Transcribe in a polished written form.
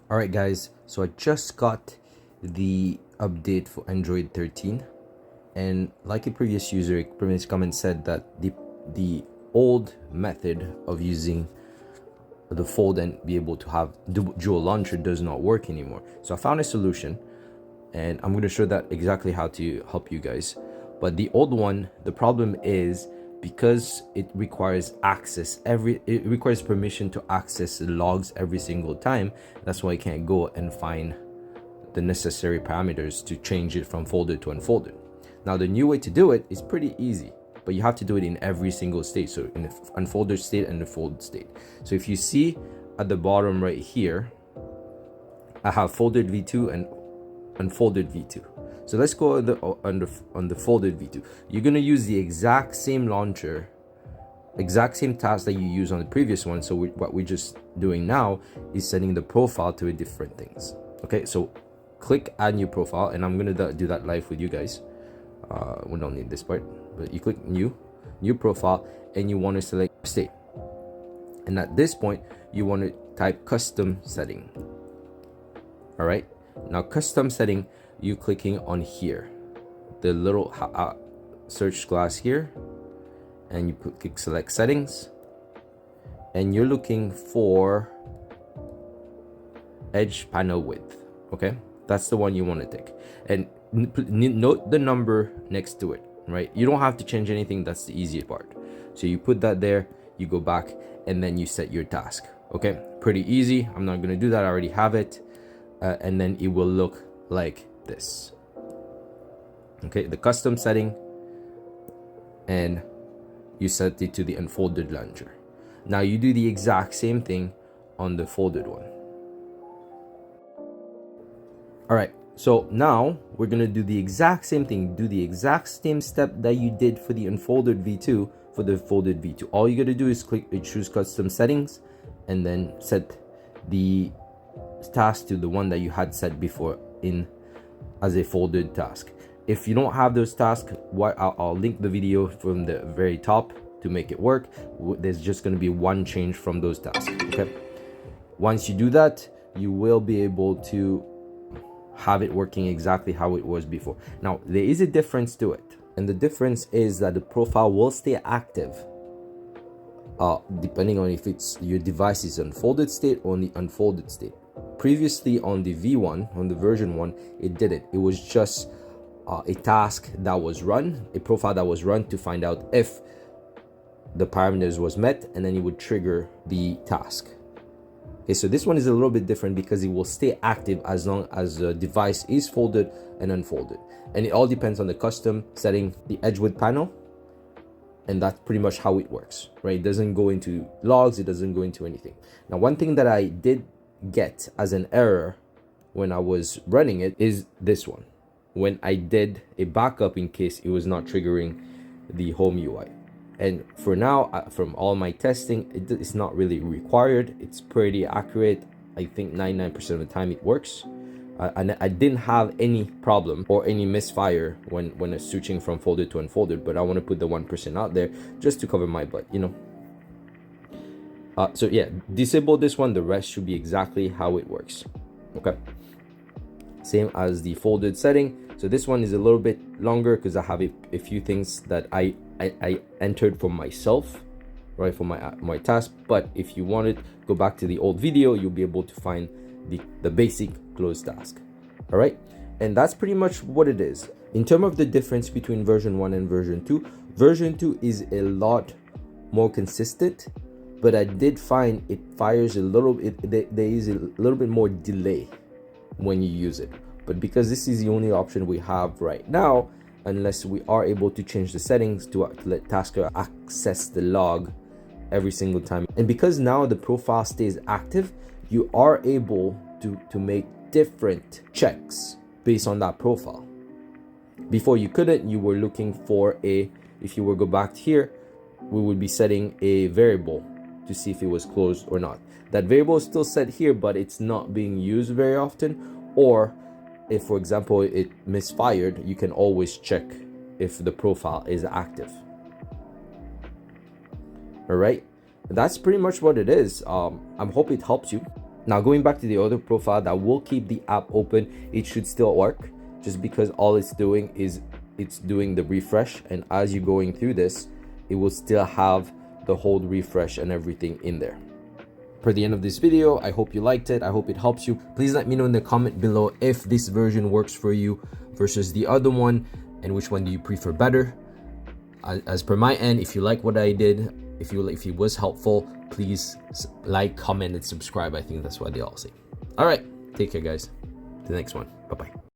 All right, guys, so I just got the update for Android 13, and like a previous user, a previous comment said that the old method of using the fold and be able to have dual launcher does not work anymore. So I found a solution, and I'm going to show that exactly how to help you guys. But the old one, the problem is because it requires it requires permission to access the logs every single time. That's why I can't go and find the necessary parameters to change it from folded to unfolded. Now the new way to do it is pretty easy, but you have to do it in every single state. So in the unfolded state and the folded state. So if you see at the bottom right here, I have folded v2 and unfolded v2. So let's go on the folded v2. You're going to use the exact same launcher, exact same task that you use on the previous one. So what we're just doing now is setting the profile to different things. Okay, so click add new profile, and I'm going to do that live with you guys. We don't need this part, but you click new profile, and you want to select state. And at this point, you want to type custom setting. All right, now custom setting, you clicking on here, the little search glass here, and you click select settings, and you're looking for edge panel width. Okay, that's the one you want to take, and note the number next to it. Right, you don't have to change anything. That's the easiest part. So you put that there, you go back, and then you set your task. Okay, pretty easy. I'm not going to do that, I already have it. And then it will look like this. Okay, the custom setting, and you set it to the unfolded launcher. Now you do the exact same thing on the folded one. All right, so now we're gonna do the exact same thing, do the exact same step that you did for the unfolded v2 for the folded v2. All you gotta do is choose custom settings, and then set the task to the one that you had set before in as a folded task. If you don't have those tasks, I'll link the video from the very top to make it work. There's just going to be one change from those tasks. Okay, once you do that, you will be able to have it working exactly how it was before. Now there is a difference to it, and the difference is that the profile will stay active depending on if it's your device is unfolded state or on the unfolded state. Previously on the V1, on the version 1, it didn't. It was just a task that was run, a profile that was run to find out if the parameters was met, and then it would trigger the task. Okay, so this one is a little bit different because it will stay active as long as the device is folded and unfolded. And it all depends on the custom setting, the edge width panel, and that's pretty much how it works, right? It doesn't go into logs, it doesn't go into anything. Now, one thing that I did get as an error when I was running it is this one, when I did a backup in case it was not triggering the home UI. And for now, from all my testing, it's not really required. It's pretty accurate. I think 99% of the time it works. And I didn't have any problem or any misfire when switching from folded to unfolded, but I want to put the 1% out there just to cover my butt, you know. So yeah, disable this one, the rest should be exactly how it works. Okay, same as the folded setting. So this one is a little bit longer because I have a few things that I entered for myself, right, for my task. But if you want it, go back to the old video, you'll be able to find the basic close task. All right, and that's pretty much what it is. In terms of the difference between version 1 and version 2 is a lot more consistent, but I did find it fires a little bit, there is a little bit more delay when you use it. But because this is the only option we have right now, unless we are able to change the settings to let Tasker access the log every single time, and because now the profile stays active, you are able to make different checks based on that profile. Before you couldn't, you were looking for if you were go back here, we would be setting a variable to see if it was closed or not. That variable is still set here, but it's not being used very often. Or if, for example, it misfired, you can always check if the profile is active. All right, that's pretty much what it is. I hope it helps you. Now going back to the other profile that will keep the app open, it should still work, just because all it's doing is it's doing the refresh, and as you're going through this, it will still have the hold refresh and everything in there. For the end of this video, I hope you liked it. I hope it helps you. Please let me know in the comment below if this version works for you versus the other one, and which one do you prefer better. As per my end, if you like what I did, if it was helpful, please like, comment, and subscribe. I think that's what they all say. All right, take care, guys. To the next one. Bye bye.